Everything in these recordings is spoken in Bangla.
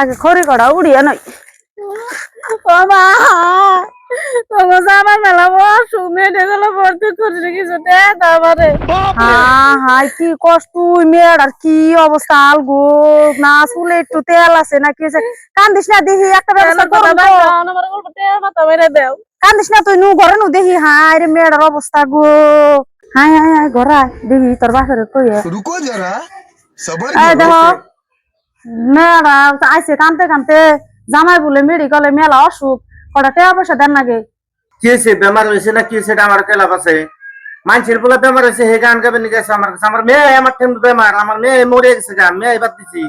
আগে খড়ি কড়া উড়িয়ে নই ও মা তোমার জামার মেলা অসুখ মেয়েগুলো ভর্তি করে রেখেছো তারপরে হাই কি কষ্ট মেয়ের কি অবস্থা আলগো না চুলে একটু তেল আছে না কি আছে কান্দিস না দেখি একটা ব্যবস্থা করো কান্দিস না তুই নু ঘরে নু দেখি হাই রে মেয়ের অবস্থা গো হাই হাই হাই ঘরা দেখি তোর বাপের কই रुको जरा सबर এই करो দেখো মেয়েরা আইসে কানতে কানতে জামাই বলে মেডিকেলে মেলা অসুখ কটা টাকা পয়সা দেন নাগে কি হয়েছে বেমার হয়েছে না কি হয়েছে এটা আমার কেলাপ আছে মানুষের বলে বেমার হয়েছে হে গান গাবে নিয়ে গেছে আমার কাছে আমার মেয়ে আমার টেম বেমার আমার মেয়ে মরে গেছে গা মেয়ে এবার দিছি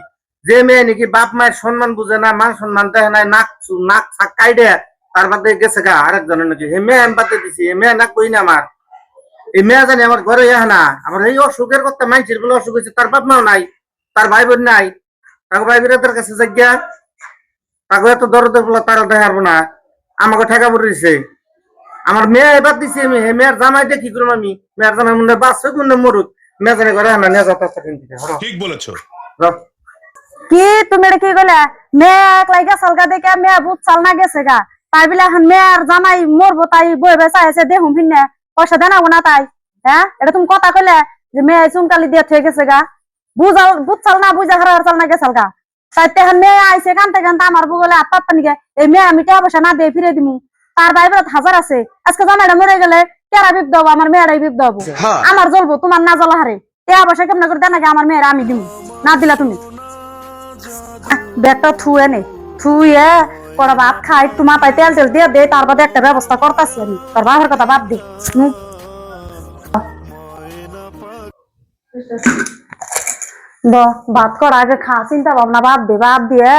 যে মেয়ে নাকি বাপ মায়ের সম্মান বুঝে না মান সম্মান দেখে নাই নাক নাক ছাক কাইডে তার বাদে গেছে গা আরেকজনের নাকি হে মেয়ে আমি বাদে দিছি এ মেয়ে না কই না আমার এই মেয়ে জানি আমার ঘরে ইহা না আমার এই অসুখের কথা মানুষের বলে অসুখ হয়েছে তার বাপ মাও নাই তার ভাই বোন নাই তার ভাই বোনদের কাছে জায়গা তাকে এত দরদের বলে তারা দেখাবো না আমাকে ঠেকা পড়েছে আমার মেয়ে এবার দিছি আমি মেয়ের জামাইটা কি করবো আমি মেয়ের জামাই মনে বাঁচুক মনে মরুক মেয়ে জানে ঘরে না নিয়ে যাতে ठीक बोलेছো কি তুমি এটা কি কইলা মেয়ে একলাই গেছাল গা দেখে মেয়ে বুঝ চাল না গেছে গা তাই বলে এখন মেয়ের জামাই মরবো তাই বই বেসা আছে দেখুন ভিন্নে পয়সা দেনাবো না তাই হ্যাঁ এটা তুমি কথা কইলে যে মেয়ে চুনকালি দিয়ে থয়ে গেছে গা বুঝ চাল না বুঝা হারার চাল না গেছাল গা তাই তেহন মেয়ে আইসে কানতে কানতে আমার বুগলে আত্মাত পানি গে এই মেয়ে আমি টাকা পয়সা না দিয়ে ফিরে দিমু তার বাইরে হাজার আছে আজকে জামাইটা মরে গেলে কেরা বিপ দেবো আমার মেয়েরাই বিপ দেবো আমার জ্বলবো তোমার না জ্বলা হারে টাকা পয়সা কেমন করে দেন নাকি আমার মেয়েরা আমি দিমু না দিলা তুমি ব্যাগটা থুয়ে নে থুয়ে পরে ভাত খাই তোমার তাই তেল তেল দিয়ে দে তার বাদে একটা ব্যবস্থা করতেছি আমি তোর বাবার কথা বাদ দে ভাত করা আগে খা চিন্তা ভাবনা বাদ দিয়ে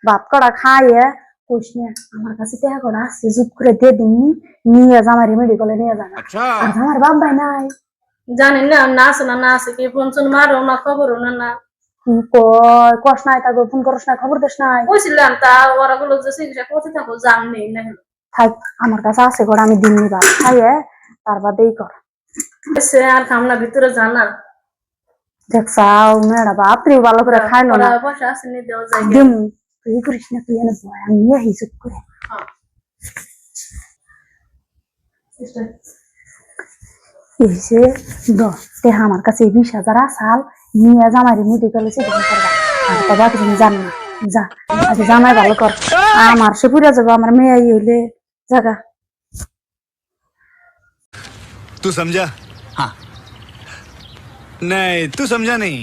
ভাত করা খাইয়ে কইস না আমার কাছে টাকা করা আছে জুত করে দিয়ে দিন নিয়ে জামারি মেডিকেলে নিয়ে যান আর আমার বাপ ভাই নাই জানেন না না আছে না আছে কি ফোন শুন মারো না খবরও না না কি কয় কস নাই তাকে ফোন করস না খবর দিস নাই বুঝলাম তা ওরা গুলো যে চিকিৎসা করতে থাকো জাননি না থাক আমার কাছে আছে ঘর আমি দিন নিবা খাইয়ে তার বাদেই কর সে আর খামনা ভিতরে জানা দেখছাও মেয়েরা বাপরে ভালো করে খাইলো না পয়সা আছে নি দেওয়া যায় দিম তুই করিস না তুই এনে বয় আমি নিয়ে হিসুক করে এসে তে আমার কাছে 20,000 আসাল নিয়ে জামাই মেডিকেলে চেক করবা আর তো বাকি তুমি জান না যা আচ্ছা জামাই ভালো কর আমার সে পুরা যাবে আমার মেয়ে হইলে জায়গা तू समझा हाँ नहीं तू समझा नहीं